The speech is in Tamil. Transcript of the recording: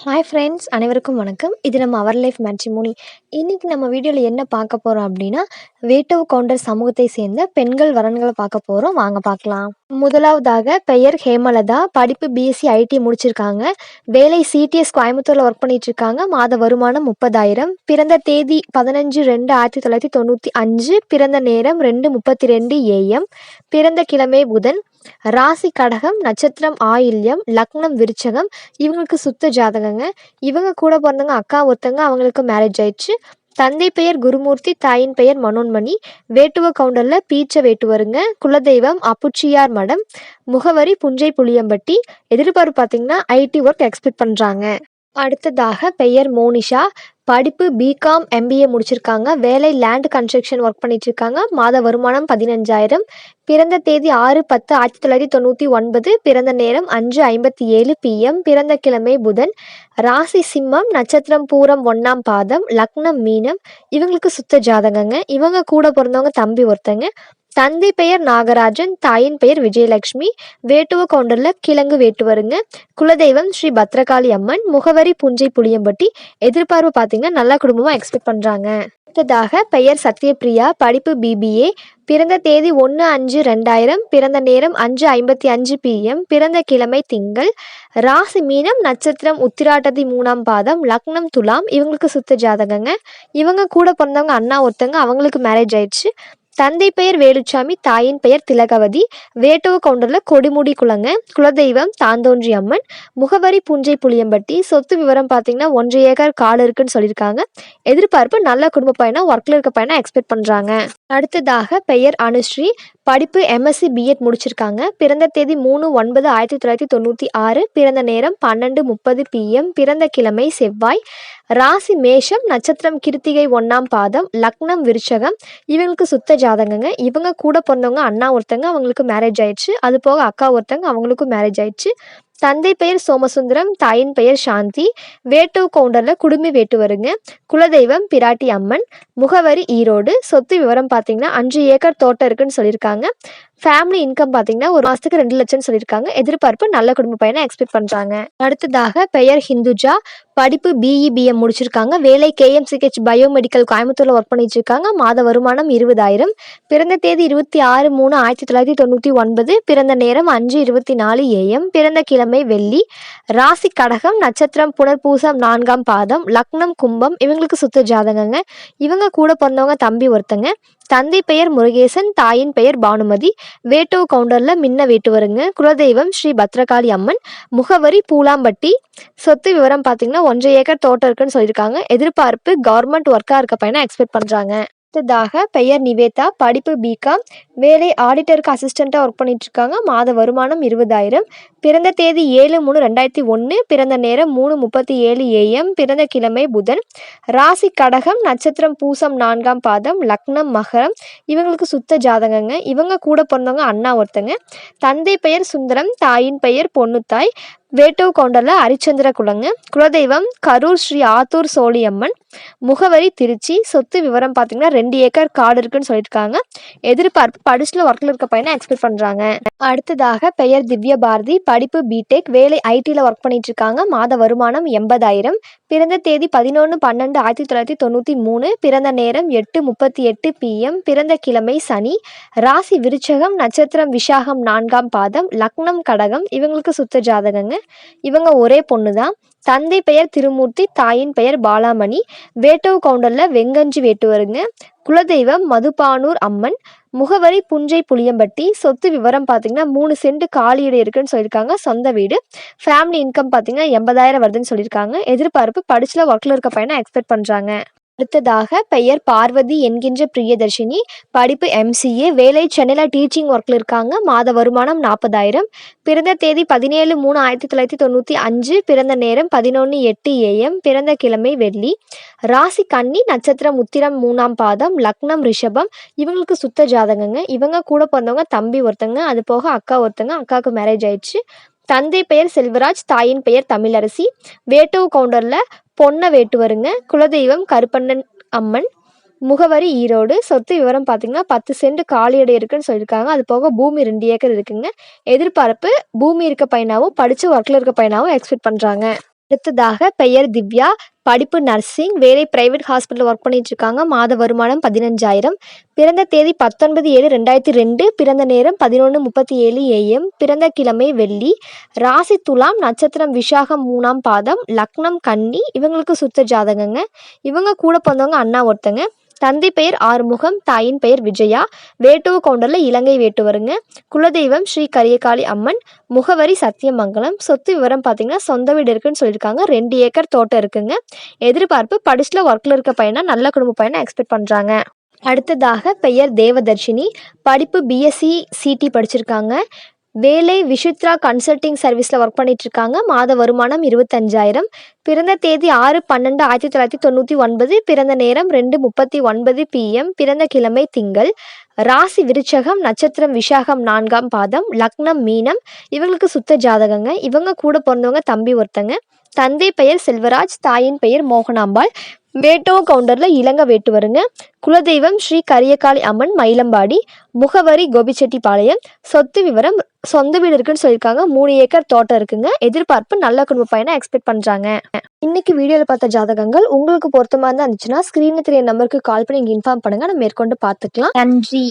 ஹாய் ஃப்ரெண்ட்ஸ், அனைவருக்கும் வணக்கம். இது நம்ம அவர் லைஃப் மேட்ரிமோனி. இன்னைக்கு நம்ம வீடியோவில் என்ன பார்க்க போகிறோம் அப்படின்னா, வேட்டுவ கவுண்டர் சமூகத்தை சேர்ந்த பெண்கள் வரன்களை பார்க்க போகிறோம். வாங்க பார்க்கலாம். முதலாவதாக பெயர் ஹேமலதா. படிப்பு பிஎஸ்சி ஐடி முடிச்சிருக்காங்க. வேலை சிடிஎஸ் கோயம்புத்தூரில் ஒர்க் பண்ணிட்டு இருக்காங்க. மாத வருமானம் 30,000. பிறந்த தேதி 15/2/1995. பிறந்த நேரம் 2:32 AM. பிறந்த கிழமை புதன். ராசி கடகம், நட்சத்திரம் ஆயில்யம், லக்னம் விருச்சகம். இவங்களுக்கு சுத்த ஜாதகங்க. இவங்க கூட பிறந்தவங்க அக்கா ஒருத்தங்க, அவங்களுக்கு மேரேஜ் ஆயிடுச்சு. தந்தை பெயர் குருமூர்த்தி, தாயின் பெயர் மனோன்மணி. வேட்டுவ கவுண்டர்ல பீச்ச வேட்டுவருங்க. குலதெய்வம் அப்புச்சியார் மடம். முகவரி புஞ்சை புளியம்பட்டி. எதிர்பார்ப்பு பார்த்தீங்கன்னா ஐடி ஒர்க் எக்ஸ்பெக்ட் பண்ணுறாங்க. அடுத்ததாக பெயர் மோனிஷா. படிப்பு பிகாம் எம்பிஏ முடிச்சிருக்காங்க. வேலை லேண்ட் கன்ஸ்ட்ரக்ஷன் ஒர்க் பண்ணிட்டு இருக்காங்க. மாத வருமானம் 15,000. பிறந்த தேதி 6/10/1999. பிறந்த நேரம் 5:57 PM. பிறந்த கிழமை புதன். ராசி சிம்மம், நட்சத்திரம் பூரம் 1ஆம் பாதம், லக்னம் மீனம். இவங்களுக்கு சுத்த ஜாதகங்க. இவங்க கூட பிறந்தவங்க தம்பி ஒருத்தங்க. தந்தை பெயர் நாகராஜன், தாயின் பெயர் விஜயலட்சுமி. வேட்டுவ கவுண்டர்ல கிழங்கு வேட்டுவருங்க. குலதெய்வம் ஸ்ரீ பத்ரகாளி அம்மன். முகவரி புஞ்சை புளியம்பட்டி. எதிர்பார்ப்பு பார்த்தீங்கன்னா நல்ல குடும்பமாக எக்ஸ்பெக்ட் பண்ணுறாங்க. அடுத்ததாக பெயர் சத்யபிரியா. படிப்பு பிபிஏ. பிறந்த தேதி 1/5/2000. பிறந்த நேரம் 5:55 PM. பிறந்த கிழமை திங்கள். ராசி மீனம், நட்சத்திரம் உத்திராட்டதி 3ஆம் பாதம், லக்னம் துலாம். இவங்களுக்கு சுத்த ஜாதகங்க. இவங்க கூட பிறந்தவங்க அண்ணா ஒருத்தங்க, அவங்களுக்கு மேரேஜ் ஆயிடுச்சு. தந்தை பெயர் வேலுச்சாமி, தாயின் பெயர் திலகவதி. வேட்டுவ கவுண்டர்ல கொடிமுடி குளங்க. குலதெய்வம் தாந்தோன்றி அம்மன். முகவரி புஞ்சை புளியம்பட்டி. சொத்து விவரம் பார்த்தீங்கன்னா 1.5 ஏக்கர் காடு இருக்குன்னு சொல்லியிருக்காங்க. எதிர்பார்ப்பு நல்ல குடும்ப பையனா, ஒர்க்கில் இருக்க பையனா எக்ஸ்பெக்ட் பண்ணுறாங்க. அடுத்ததாக பெயர் அனுஸ்ரீ. படிப்பு எம்எஸ்சி பிஎட் முடிச்சிருக்காங்க. பிறந்த தேதி 3/9/1996. பிறந்த நேரம் 12:30 PM. பிறந்த கிழமை செவ்வாய். ராசி மேஷம், நட்சத்திரம் கிருத்திகை 1ஆம் பாதம், லக்னம் விருச்சகம். இவங்களுக்கு சுத்த ஜாதகங்க. இவங்க கூட பிறந்தவங்க அண்ணா ஒருத்தங்க, அவங்களுக்கு மேரேஜ் ஆயிடுச்சு. அது போக அக்கா ஒருத்தங்க, அவங்களுக்கும் மேரேஜ் ஆயிடுச்சு. தந்தை பெயர் சோமசுந்தரம், தாயின் பெயர் சாந்தி. வேட்டுவ கவுண்டர்ல குடுமி வேட்டுவருங்க. குலதெய்வம் பிராட்டி அம்மன். முகவரி ஈரோடு. சொத்து விவரம் பார்த்தீங்கன்னா 5 ஏக்கர் தோட்டம் இருக்குன்னு சொல்லியிருக்காங்க. ஃபேமிலி இன்கம் பார்த்தீங்கன்னா ஒரு மாதத்துக்கு 2 லட்சம்னு சொல்லியிருக்காங்க. எதிர்பார்ப்பு நல்ல குடும்ப பையனை எக்ஸ்பெக்ட் பண்ணுறாங்க. அடுத்ததாக பெயர் ஹிந்துஜா. படிப்பு பிஇபிஎம் முடிச்சிருக்காங்க. வேலை கேஎம்சிஹெச் பயோமெடிக்கல் கோயம்புத்தூரில் ஒர்க் பண்ணிட்டு இருக்காங்க. மாத வருமானம் 20,000. பிறந்த தேதி 26/3/1999. பிறந்த நேரம் 5:24 AM. பிறந்த கிழமை வெள்ளி. ராசி கடகம், நட்சத்திரம் புனர்பூசம் 4ஆம் பாதம், லக்னம் கும்பம். இவங்களுக்கு சுத்த ஜாதகங்க. இவங்க கூட பிறந்தவங்க தம்பி ஒருத்தங்க. தந்தை பெயர் முருகேசன், தாயின் பெயர் பானுமதி. வேட்டுவ கவுண்டர்ல மின்ன வேட்டுவருங்க. குலதெய்வம் ஸ்ரீ பத்ரகாளி அம்மன். முகவரி பூலாம்பட்டி. சொத்து விவரம் பார்த்தீங்கன்னா 1.5 ஏக்கர் தோட்டம் இருக்குன்னு சொல்லியிருக்காங்க. எதிர்பார்ப்பு கவர்மெண்ட் ஒர்க்காக இருக்க பையனை எக்ஸ்பெக்ட் பண்ணுறாங்க. அடுத்ததாக பெயர் நிவேதா. படிப்பு பிகாம். வேலை ஆடிட்டருக்கு அசிஸ்டண்ட்டாக ஒர்க் பண்ணிட்டு இருக்காங்க. மாத வருமானம் 20,000. பிறந்த தேதி 7/3/2001. பிறந்த நேரம் 3:37 AM. பிறந்த கிழமை புதன். ராசி கடகம், நட்சத்திரம் பூசம் 4ஆம் பாதம், லக்னம் மகரம். இவங்களுக்கு சுத்த ஜாதகங்க. இவங்க கூட பிறந்தவங்க அண்ணா ஒருத்தங்க. தந்தை பெயர் சுந்தரம், தாயின் பெயர் பொன்னுத்தாய். வேட்டுவ கவுண்டர்ல ஹரிச்சந்திர குலங்க. குலதெய்வம் கரூர் ஸ்ரீ ஆத்தூர் சோழியம்மன். முகவரி திருச்சி. சொத்து விவரம் பார்த்தீங்கன்னா 2 ஏக்கர் காடு இருக்குன்னு சொல்லியிருக்காங்க. எதிர்பார்ப்பு படிச்சுல ஒர்க்கில் இருக்க பையனை எக்ஸ்பெக்ட் பண்ணுறாங்க. அடுத்ததாக பெயர் திவ்ய பாரதி. படிப்பு பிடெக். வேலை ஐடியில் ஒர்க் பண்ணிட்டு இருக்காங்க. மாத வருமானம் 80,000. பிறந்த தேதி 11/12/1993. பிறந்த நேரம் 8:38 PM. பிறந்த கிழமை சனி. ராசி விருச்சகம், நட்சத்திரம் விஷாகம் 4ஆம் பாதம், லக்னம் கடகம். இவங்களுக்கு சுத்த ஜாதகங்க. இவங்க ஒரே பொண்ணு தான். தந்தை பெயர் திருமூர்த்தி, தாயின் பெயர் பாலாமணி. வேட்டுவ கவுண்டர்ல வெங்கஞ்சி வேட்டுவருங்க. குலதெய்வம் மதுபானூர் அம்மன். முகவரி புஞ்சை புளியம்பட்டி. சொத்து விவரம் பார்த்தீங்கன்னா 3 சென்ட் காலியிட இருக்குன்னு சொல்லியிருக்காங்க. சொந்த வீடு. ஃபேமிலி இன்கம் பார்த்தீங்கன்னா 80,000 வருதுன்னு சொல்லியிருக்காங்க. எதிர்பார்ப்பு படிச்சுல ஒர்க்கில் இருக்க பையனை எக்ஸ்பெக்ட் பண்ணுறாங்க. அடுத்ததாக பெயர் பார்வதி என்கின்ற பிரியதர்ஷினி. படிப்பு எம்சிஏ. வேலை சென்னையில் டீச்சிங் ஒர்க்கில் இருக்காங்க. மாத வருமானம் 40,000. பிறந்த தேதி 17/3/1995. பிறந்த நேரம் 11:08 AM. பிறந்த கிழமை வெள்ளி. ராசி கன்னி, நட்சத்திரம் உத்திரம் 3ஆம் பாதம், லக்னம் ரிஷபம். இவங்களுக்கு சுத்த ஜாதகங்க. இவங்க கூட பிறந்தவங்க தம்பி ஒருத்தங்க, அது போக அக்கா ஒருத்தங்க, அக்காவுக்கு மேரேஜ் ஆயிடுச்சு. தந்தை பெயர் செல்வராஜ், தாயின் பெயர் தமிழரசி. வேட்டுவ கவுண்டர்ல பொன்ன வேட்டுவருங்க. குலதெய்வம் கருப்பண்ணன் அம்மன். முகவரி ஈரோடு. சொத்து விவரம் பார்த்தீங்கன்னா 10 சென்ட் காலியிட இருக்குன்னு சொல்லியிருக்காங்க. அது போக பூமி 2 ஏக்கர் இருக்குங்க. எதிர்பார்ப்பு பூமி இருக்க பையனாவும் படித்து ஒர்க்கில் இருக்க பையனாவும் எக்ஸ்பெக்ட் பண்ணுறாங்க. அடுத்ததாக பெயர் திவ்யா, படிப்பு நர்சிங், வேலை பிரைவேட் ஹாஸ்பிட்டல் ஒர்க் பண்ணிட்டு இருக்காங்க. மாத வருமானம் 15,000. பிறந்த தேதி 19/7/2002. பிறந்த நேரம் 11:37 AM. பிறந்த கிழமை வெள்ளி. ராசி துலாம், நட்சத்திரம் விஷாகம் 3ஆம் பாதம், லக்னம் கன்னி. இவங்களுக்கு சுத்த ஜாதகங்க. இவங்க கூட பிறந்தவங்க அண்ணா ஒருத்தங்க. தந்தை பெயர் ஆறுமுகம், தாயின் பெயர் விஜயா. வேட்டுவ கவுண்டரில் இலங்கை வேட்டுவருங்க. குலதெய்வம் ஸ்ரீ கரியகாளி அம்மன். முகவரி சத்தியமங்கலம். சொத்து விவரம் பார்த்தீங்கன்னா சொந்த வீடு இருக்குன்னு சொல்லியிருக்காங்க. 2 ஏக்கர் தோட்டம் இருக்குங்க. எதிர்பார்ப்பு படிச்சுல ஒர்க்கில் இருக்க பையனா நல்ல குடும்ப பையனை எக்ஸ்பெக்ட் பண்ணுறாங்க. அடுத்ததாக பெயர் தேவதர்ஷினி, படிப்பு BSc CT படிச்சிருக்காங்க. வேலை விஷித்ரா கன்சல்டிங் சர்வீஸில் ஒர்க் பண்ணிட்டு இருக்காங்க. மாத வருமானம் 25,000. பிறந்த தேதி 6/12/1999. பிறந்த நேரம் 2:39 PM. பிறந்த கிழமை திங்கள். ராசி விருச்சகம், நட்சத்திரம் விஷாகம் 4ஆம் பாதம், லக்னம் மீனம். இவங்களுக்கு சுத்த ஜாதகங்க. இவங்க கூட பிறந்தவங்க தம்பி ஒருத்தங்க. தந்தை பெயர் செல்வராஜ், தாயின் பெயர் மோகனாம்பாள். வேட்டுவ கவுண்டரில் இலங்கை வேட்டுவருங்க. குலதெய்வம் ஸ்ரீ கரியகாளி அம்மன், மயிலம்பாடி. முகவரி கோபிச்செட்டிப்பாளையம். சொத்து விவரம் சொந்த வீடு இருக்குன்னு சொல்லியிருக்காங்க. 3 ஏக்கர் தோட்டம் இருக்குங்க. எதிர்பார்ப்பு நல்ல குடும்ப பையனை எக்ஸ்பெக்ட் பண்ணுறாங்க. இன்னைக்கு வீடியோவில் பார்த்த ஜாதகங்கள் உங்களுக்கு பொருத்தமாக இருந்துச்சுன்னா ஸ்க்ரீனில் தெரிய நம்பருக்கு கால் பண்ணி இன்ஃபார்ம் பண்ணுங்கள். நம்ம மேற்கொண்டு பார்த்துக்கலாம். நன்றி.